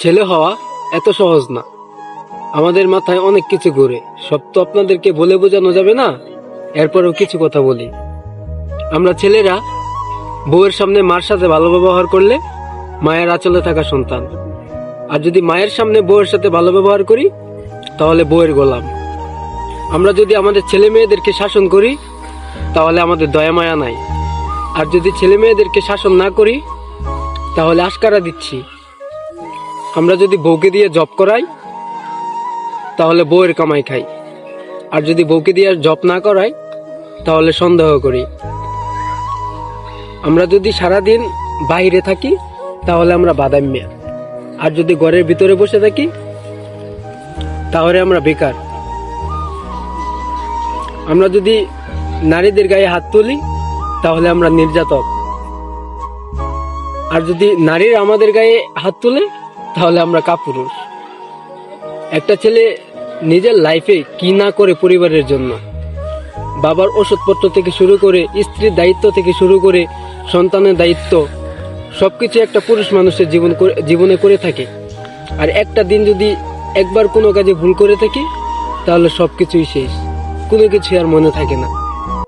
ছেলে হওয়া এত সহজ না। আমাদের মাথায় অনেক কিছু ঘুরে, সব তো আপনাদেরকে বলে বোঝানো যাবে না। এরপরেও কিছু কথা বলি। আমরা ছেলেরা বউয়ের সামনে মার সাথে ভালো ব্যবহার করলে মায়ের আঁচলে থাকা সন্তান, আর যদি মায়ের সামনে বউয়ের সাথে ভালো ব্যবহার করি তাহলে বউয়ের গোলাম। আমরা যদি আমাদের ছেলে মেয়েদেরকে শাসন করি তাহলে আমাদের দয়া মায়া নাই, আর যদি ছেলে মেয়েদেরকে শাসন না করি তাহলে আশকারা দিচ্ছি। আমরা যদি বউকে দিয়ে জব করাই তাহলে বউয়ের কামাই খাই, আর যদি বউকে দিয়ে জব না করাই তাহলে সন্দেহ করি। আমরা যদি সারাদিন বাইরে থাকি তাহলে আমরা বাদামিয়া, আর যদি ঘরের ভিতরে বসে থাকি তাহলে আমরা বেকার। আমরা যদি নারীদের গায়ে হাত তুলি তাহলে আমরা নির্যাতক, আর যদি নারীরা আমাদের গায়ে হাত তুলে তাহলে আমরা কাপুরুষ। একটা ছেলে নিজের লাইফে কি না করে পরিবারের জন্য, বাবার ওষুধপত্র থেকে শুরু করে, স্ত্রীর দায়িত্ব থেকে শুরু করে, সন্তানের দায়িত্ব, সবকিছু একটা পুরুষ মানুষের জীবনে করে থাকে। আর একটা দিন যদি একবার কোনো কাজে ভুল করে থাকি তাহলে সবকিছুই শেষ, কোনো কিছু আর মনে থাকে না।